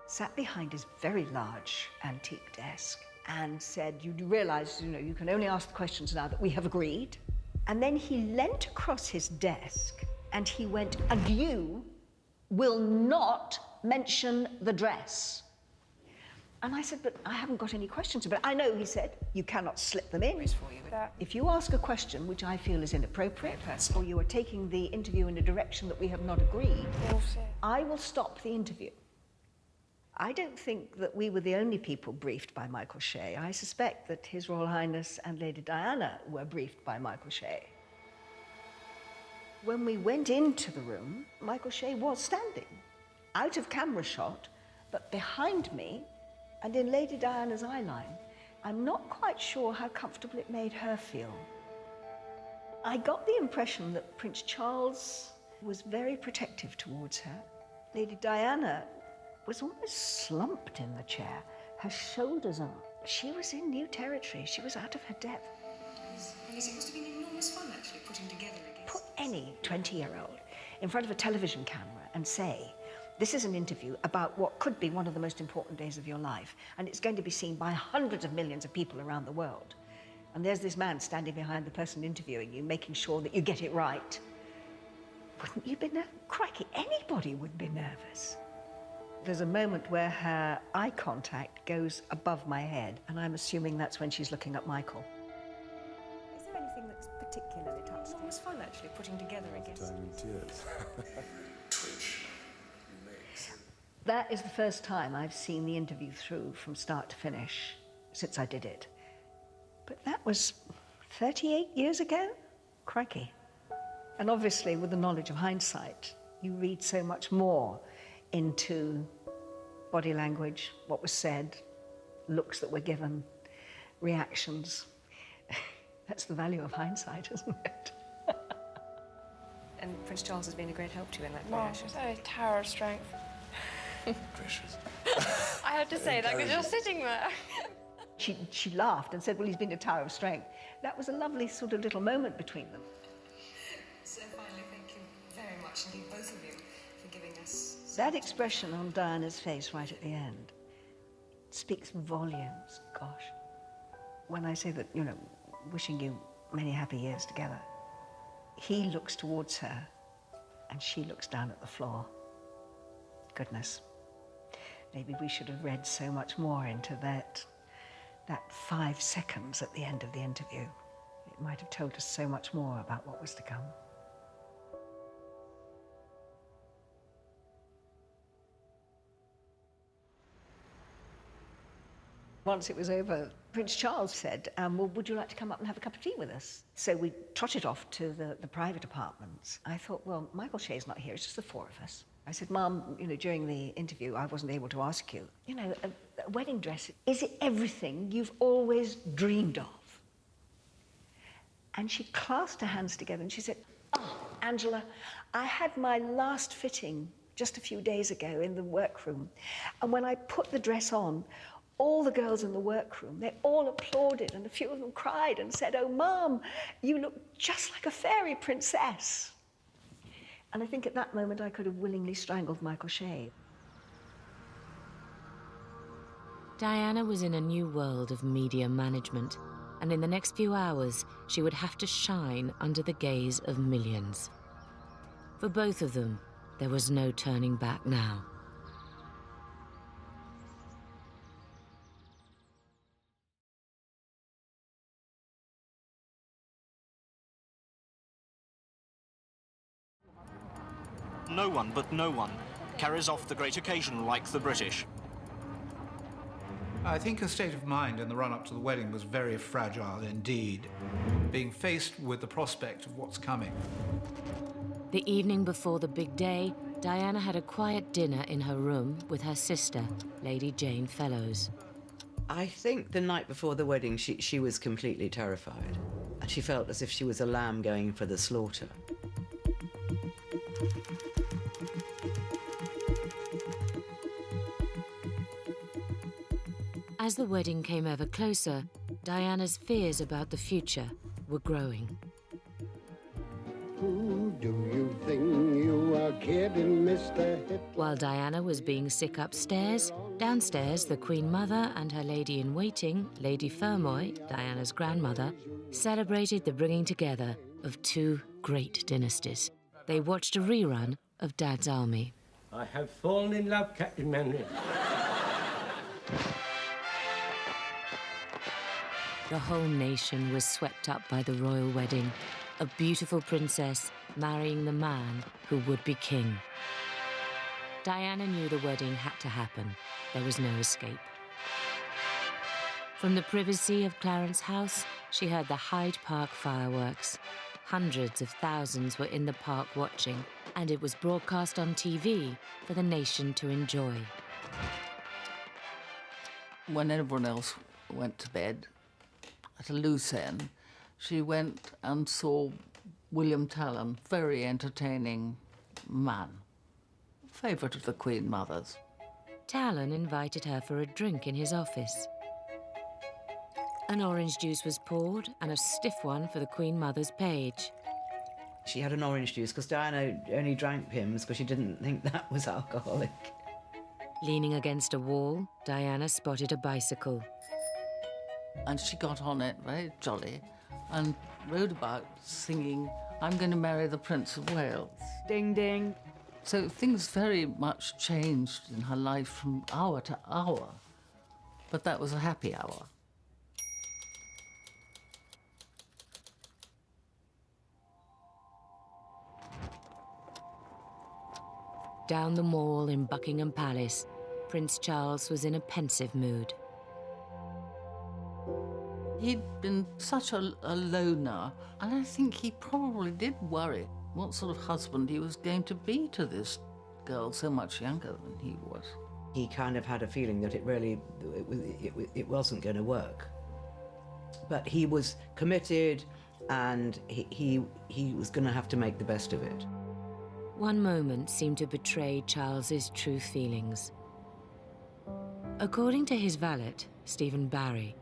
Sat behind his very large antique desk and said, you do realise, you can only ask the questions now that we have agreed. And then he leant across his desk and he went, and you will not mention the dress. And I said, but I haven't got any questions about it. I know, he said, you cannot slip them in. If you ask a question which I feel is inappropriate, or you are taking the interview in a direction that we have not agreed, I will stop the interview. I don't think that we were the only people briefed by Michael Shea. I suspect that His Royal Highness and Lady Diana were briefed by Michael Shea. When we went into the room, Michael Shea was standing, out of camera shot, but behind me and in Lady Diana's eye line. I'm not quite sure how comfortable it made her feel. I got the impression that Prince Charles was very protective towards her. Lady Diana was almost slumped in the chair, her shoulders up. She was in new territory. She was out of her depth. And it must have been enormous fun, actually, putting together against... Put any 20-year-old in front of a television camera and say, this is an interview about what could be one of the most important days of your life, and it's going to be seen by hundreds of millions of people around the world. And there's this man standing behind the person interviewing you, making sure that you get it right. Wouldn't you be nervous? Crikey, anybody would be nervous. There's a moment where her eye contact goes above my head, and I'm assuming that's when she's looking at Michael. Is there anything that's particularly touched? It was fun, actually, putting together against... Time in tears. That is the first time I've seen the interview through from start to finish since I did it. But that was 38 years ago? Crikey. And obviously, with the knowledge of hindsight, you read so much more into body language, what was said, looks that were given, reactions. That's the value of hindsight, isn't it? And Prince Charles has been a great help to you in that Mom, reaction. it's a tower of strength. Precious. I have to say that because you're sitting there. She laughed and said, well, he's been a tower of strength. That was a lovely sort of little moment between them. So finally, thank you very much indeed, both of you, for giving us... That expression on Diana's face right at the end speaks volumes, gosh. When I say that, wishing you many happy years together, he looks towards her and she looks down at the floor. Goodness. Maybe we should have read so much more into that 5 seconds at the end of the interview. It might have told us so much more about what was to come. Once it was over, Prince Charles said, well, would you like to come up and have a cup of tea with us? So we trotted off to the private apartments. I thought, well, Michael Shea's not here, it's just the 4 of us. I said, Mum, during the interview, I wasn't able to ask you. A wedding dress, is it everything you've always dreamed of? And she clasped her hands together and she said, oh, Angela, I had my last fitting just a few days ago in the workroom. And when I put the dress on, all the girls in the workroom, they all applauded, and a few of them cried and said, "Oh, Mum, you look just like a fairy princess." And I think at that moment I could have willingly strangled Michael Shea. Diana was in a new world of media management, and in the next few hours, she would have to shine under the gaze of millions. For both of them, there was no turning back now. No one but no one carries off the great occasion like the British. I think her state of mind in the run-up to the wedding was very fragile indeed, being faced with the prospect of what's coming. The evening before the big day, Diana had a quiet dinner in her room with her sister, Lady Jane Fellows. I think the night before the wedding, she was completely terrified. And she felt as if she was a lamb going for the slaughter. As the wedding came ever closer, Diana's fears about the future were growing. Who do you think you are kidding, Mr. Hitler? While Diana was being sick upstairs, downstairs the Queen Mother and her lady-in-waiting, Lady Fermoy, Diana's grandmother, celebrated the bringing together of two great dynasties. They watched a rerun of Dad's Army. I have fallen in love, Captain Manley. The whole nation was swept up by the royal wedding, a beautiful princess marrying the man who would be king. Diana knew the wedding had to happen. There was no escape. From the privacy of Clarence House, she heard the Hyde Park fireworks. Hundreds of thousands were in the park watching, and it was broadcast on TV for the nation to enjoy. When everyone else went to bed, at a loose end, she went and saw William Talon, very entertaining man, favourite of the Queen Mother's. Talon invited her for a drink in his office. An orange juice was poured and a stiff one for the Queen Mother's page. She had an orange juice because Diana only drank Pimm's because she didn't think that was alcoholic. Leaning against a wall, Diana spotted a bicycle. And she got on it, very jolly, and rode about singing, "I'm going to marry the Prince of Wales." Ding, ding. So things very much changed in her life from hour to hour. But that was a happy hour. Down the mall in Buckingham Palace, Prince Charles was in a pensive mood. He'd been such a loner, and I think he probably did worry what sort of husband he was going to be to this girl so much younger than he was. He kind of had a feeling that it wasn't going to work. But he was committed, and he was going to have to make the best of it. One moment seemed to betray Charles's true feelings. According to his valet, Stephen Barry,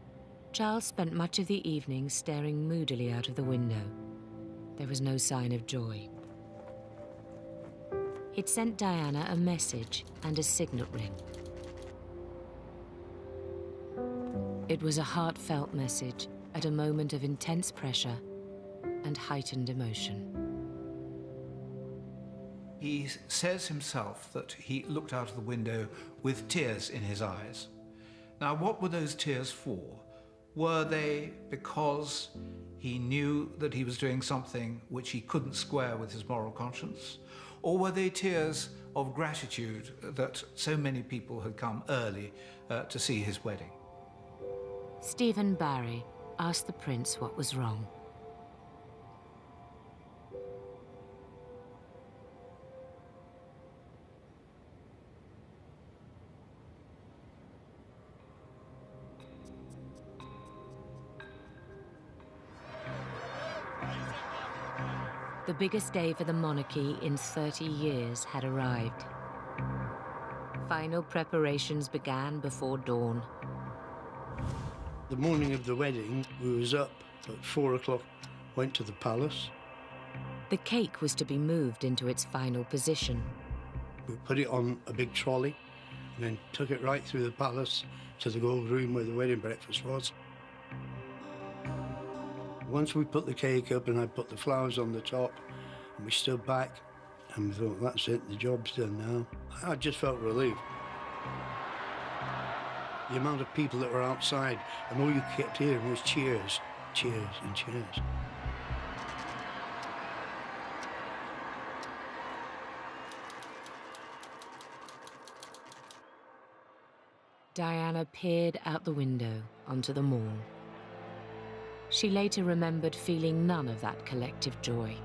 Charles spent much of the evening staring moodily out of the window. There was no sign of joy. He'd sent Diana a message and a signet ring. It was a heartfelt message at a moment of intense pressure and heightened emotion. He says himself that he looked out of the window with tears in his eyes. Now, what were those tears for? Were they because he knew that he was doing something which he couldn't square with his moral conscience? Or were they tears of gratitude that so many people had come early to see his wedding? Stephen Barry asked the prince what was wrong. The biggest day for the monarchy in 30 years had arrived. Final preparations began before dawn. The morning of the wedding, we was up at 4 o'clock, went to the palace. The cake was to be moved into its final position. We put it on a big trolley and then took it right through the palace to the gold room where the wedding breakfast was. Once we put the cake up and I put the flowers on the top, and we stood back and we thought, that's it, the job's done now. I just felt relieved. The amount of people that were outside, and all you kept hearing was cheers, cheers and cheers. Diana peered out the window onto the mall. She later remembered feeling none of that collective joy.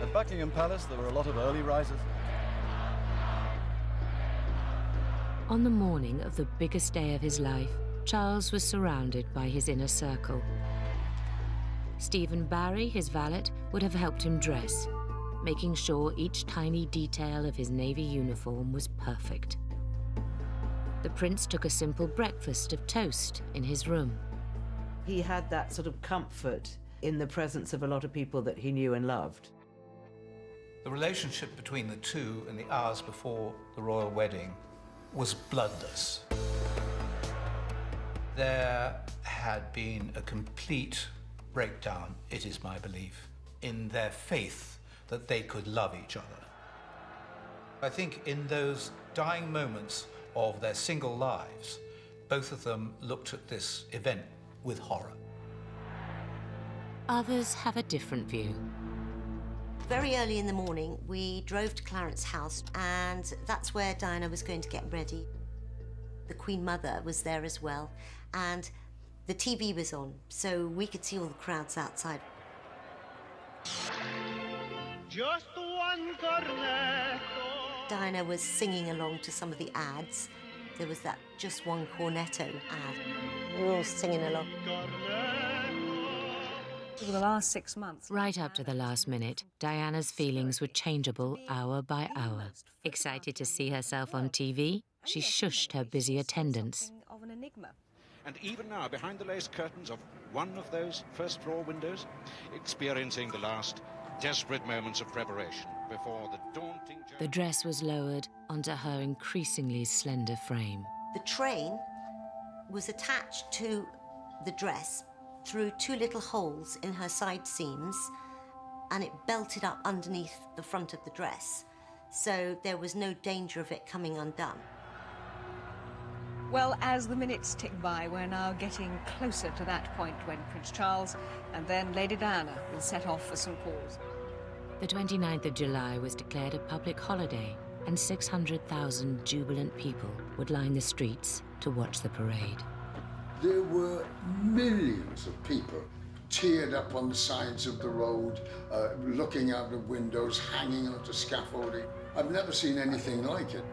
At Buckingham Palace, there were a lot of early risers. On the morning of the biggest day of his life, Charles was surrounded by his inner circle. Stephen Barry, his valet, would have helped him dress, making sure each tiny detail of his navy uniform was perfect. The prince took a simple breakfast of toast in his room. He had that sort of comfort in the presence of a lot of people that he knew and loved. The relationship between the two in the hours before the royal wedding was bloodless. There had been a complete breakdown, it is my belief, in their faith that they could love each other. I think in those dying moments of their single lives, both of them looked at this event with horror. Others have a different view. Very early in the morning, we drove to Clarence's house, and that's where Diana was going to get ready. The Queen Mother was there as well, and the TV was on, so we could see all the crowds outside. Just one cornetto. Diana was singing along to some of the ads. There was that Just One Cornetto ad. We were all singing along. Over the last 6 months. Right up to the last minute, Diana's feelings were changeable hour by hour. Excited to see herself on TV, she shushed her busy attendants. Of an enigma. And even now, behind the lace curtains of one of those first-floor windows, experiencing the last desperate moments of preparation before the daunting... The dress was lowered onto her increasingly slender frame. The train was attached to the dress through 2 little holes in her side seams, and it belted up underneath the front of the dress, so there was no danger of it coming undone. Well, as the minutes tick by, we're now getting closer to that point when Prince Charles and then Lady Diana will set off for St. Paul's. The 29th of July was declared a public holiday, and 600,000 jubilant people would line the streets to watch the parade. There were millions of people teared up on the sides of the road, looking out of windows, hanging onto scaffolding. I've never seen anything like it.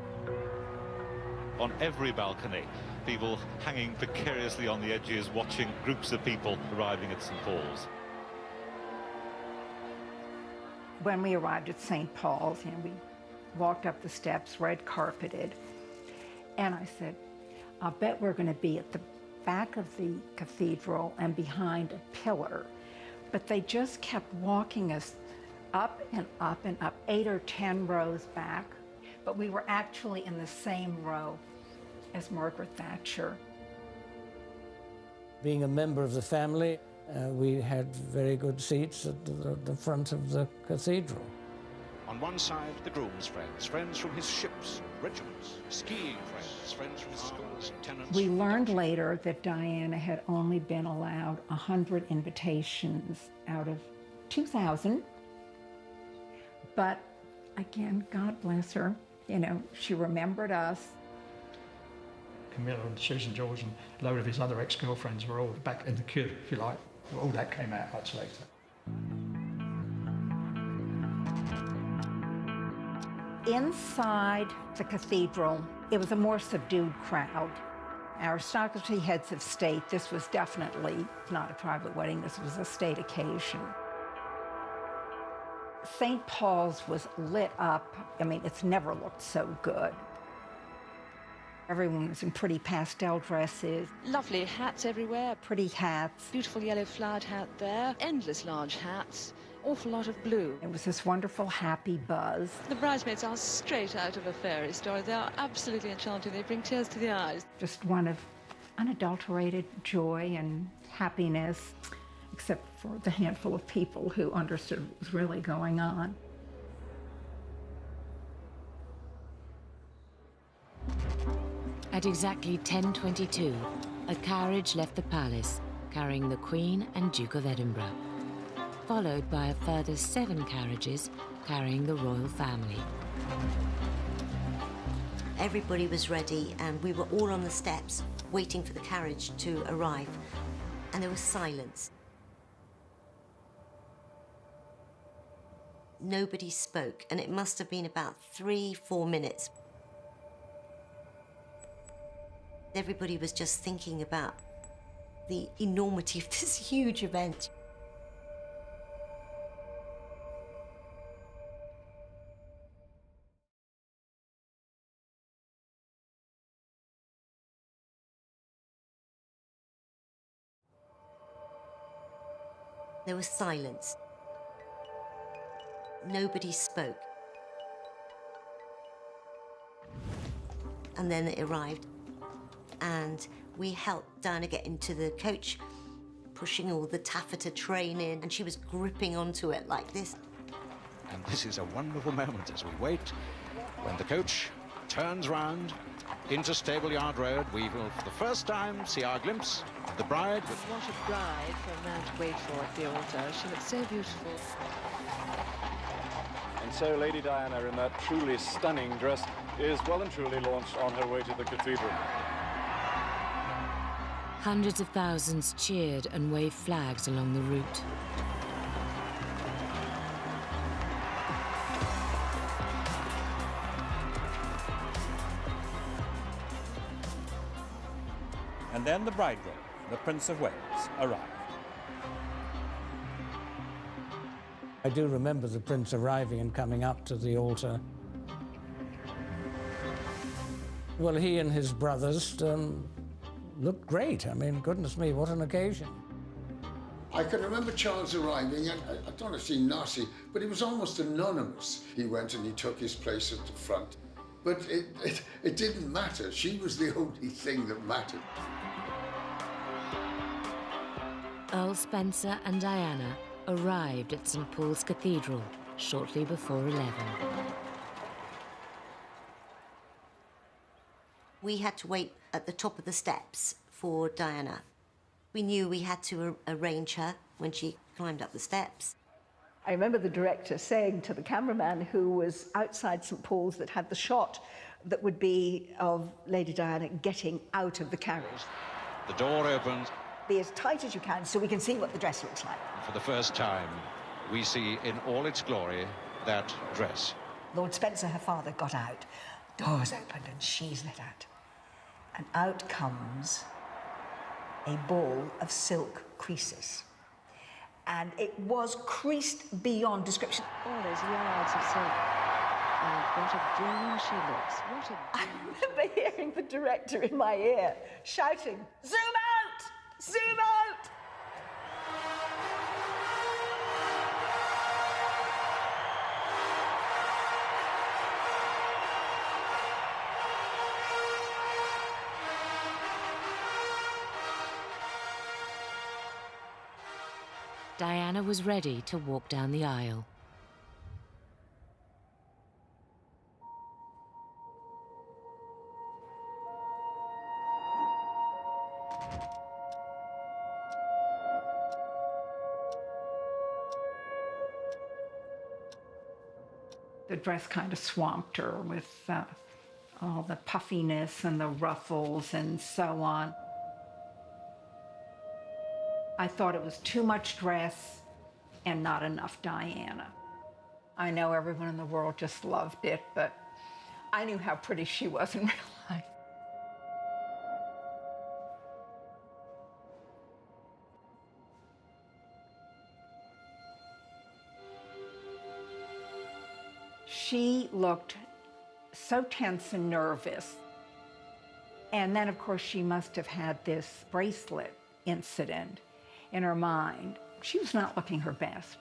On every balcony, people hanging precariously on the edges, watching groups of people arriving at St. Paul's. When we arrived at St. Paul's, we walked up the steps, red carpeted, and I said, I'll bet we're going to be at the back of the cathedral and behind a pillar. But they just kept walking us up and up and up, 8 or 10 rows back. But we were actually in the same row as Margaret Thatcher. Being a member of the family, we had very good seats at the front of the cathedral. On one side, the groom's friends, friends from his ships, regiments, skiing friends, friends from his schools, tenants. We learned later that Diana had only been allowed 100 invitations out of 2,000. But again, God bless her. She remembered us. Camilla and Susan George and a load of his other ex-girlfriends were all back in the queue, if you like. All that came out much later. Inside the cathedral, it was a more subdued crowd. Aristocracy, heads of state, this was definitely not a private wedding, this was a state occasion. St. Paul's was lit up. I mean, it's never looked so good. Everyone was in pretty pastel dresses. Lovely hats everywhere. Pretty hats. Beautiful yellow flowered hat there. Endless large hats. Awful lot of blue. It was this wonderful, happy buzz. The bridesmaids are straight out of a fairy story. They are absolutely enchanting. They bring tears to the eyes. Just one of unadulterated joy and happiness, except for the handful of people who understood what was really going on. At exactly 10:22, a carriage left the palace, carrying the Queen and Duke of Edinburgh, followed by a further 7 carriages carrying the royal family. Everybody was ready, and we were all on the steps waiting for the carriage to arrive, and there was silence. Nobody spoke, and it must have been about 3-4 minutes. Everybody was just thinking about the enormity of this huge event. There was silence. Nobody spoke. And then it arrived, and we helped Diana get into the coach, pushing all the taffeta train in, and she was gripping onto it like this. And this is a wonderful moment as we wait. When the coach turns round into Stableyard Road, we will, for the first time, see our glimpse of the bride. What a bride for a man to wait for at the altar. She looks so beautiful. And so Lady Diana, in that truly stunning dress, is well and truly launched on her way to the cathedral. Hundreds of thousands cheered and waved flags along the route. And then the bridegroom, the Prince of Wales, arrived. I do remember the Prince arriving and coming up to the altar. Well, he and his brothers looked great. I mean, goodness me, what an occasion. I can remember Charles arriving, and I don't want to seem nasty, but it was almost anonymous. He went and he took his place at the front. But it didn't matter. She was the only thing that mattered. Earl Spencer and Diana arrived at St. Paul's Cathedral shortly before 11. We had to wait at the top of the steps for Diana. We knew we had to arrange her when she climbed up the steps. I remember the director saying to the cameraman who was outside St. Paul's that had the shot that would be of Lady Diana getting out of the carriage. The door opens. Be as tight as you can so we can see what the dress looks like. For the first time, we see in all its glory that dress. Lord Spencer, her father, got out. Doors opened and she's let out. And out comes a ball of silk creases. And it was creased beyond description. All those yards of silk. And what a dream she looks. What a dream. I remember hearing the director in my ear shouting, "Zoom out! Zoom out!" Diana was ready to walk down the aisle. The dress kind of swamped her with all the puffiness and the ruffles and so on. I thought it was too much dress and not enough Diana. I know everyone in the world just loved it, but I knew how pretty she was in real life. She looked so tense and nervous. And then, of course, she must have had this bracelet incident in her mind. She was not looking her best.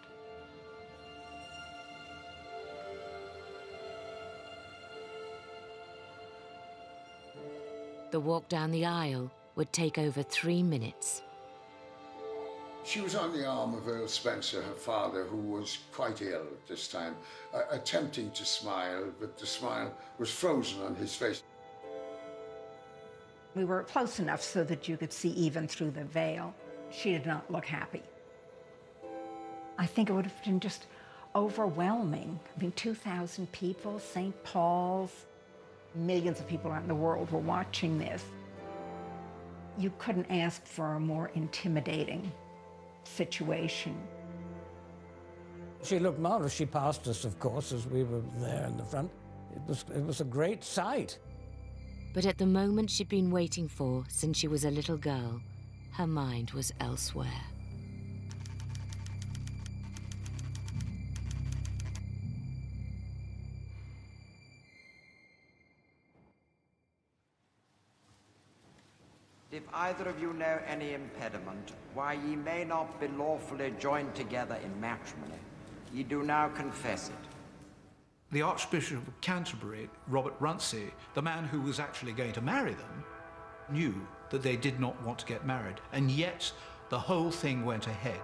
The walk down the aisle would take over 3 minutes. She was on the arm of Earl Spencer, her father, who was quite ill at this time, attempting to smile, but the smile was frozen on his face. We were close enough so that you could see even through the veil. She did not look happy. I think it would have been just overwhelming. I mean, 2,000 people, St. Paul's, millions of people around the world were watching this. You couldn't ask for a more intimidating situation. She looked marvelous. She passed us, of course, as we were there in the front. It was a great sight. But at the moment she'd been waiting for since she was a little girl, her mind was elsewhere. If either of you know any impediment why ye may not be lawfully joined together in matrimony, ye do now confess it. The Archbishop of Canterbury, Robert Runcie, the man who was actually going to marry them, knew that they did not want to get married, and yet the whole thing went ahead.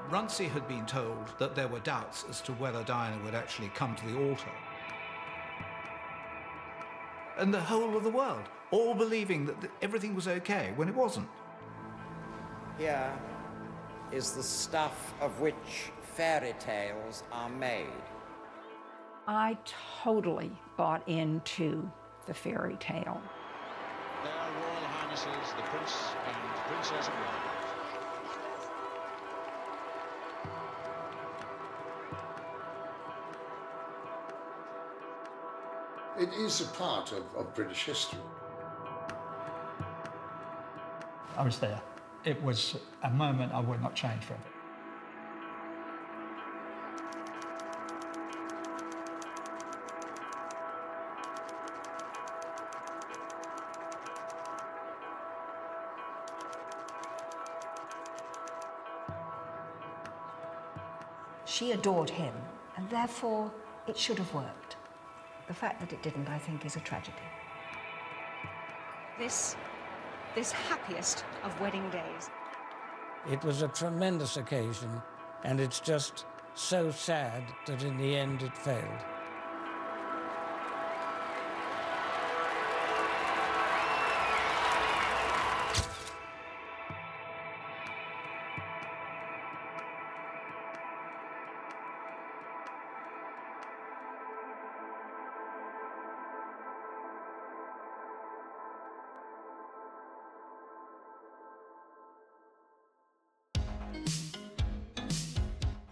Runcie had been told that there were doubts as to whether Diana would actually come to the altar. And the whole of the world, all believing that everything was okay when it wasn't. Here is the stuff of which fairy tales are made. I totally bought into the fairy tale. Their Royal Highnesses, the Prince and Princess of Wales. It is a part of British history. I was there. It was a moment I would not change for it. She adored him, and therefore it should have worked. The fact that it didn't, I think, is a tragedy. This happiest of wedding days. It was a tremendous occasion, and it's just so sad that in the end it failed.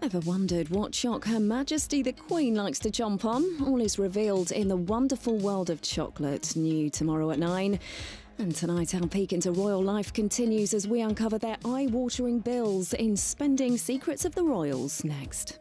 Ever wondered what shock Her Majesty the Queen likes to chomp on? All is revealed in the wonderful world of chocolate, new tomorrow at 9. And tonight our peek into royal life continues as we uncover their eye-watering bills in Spending Secrets of the Royals next.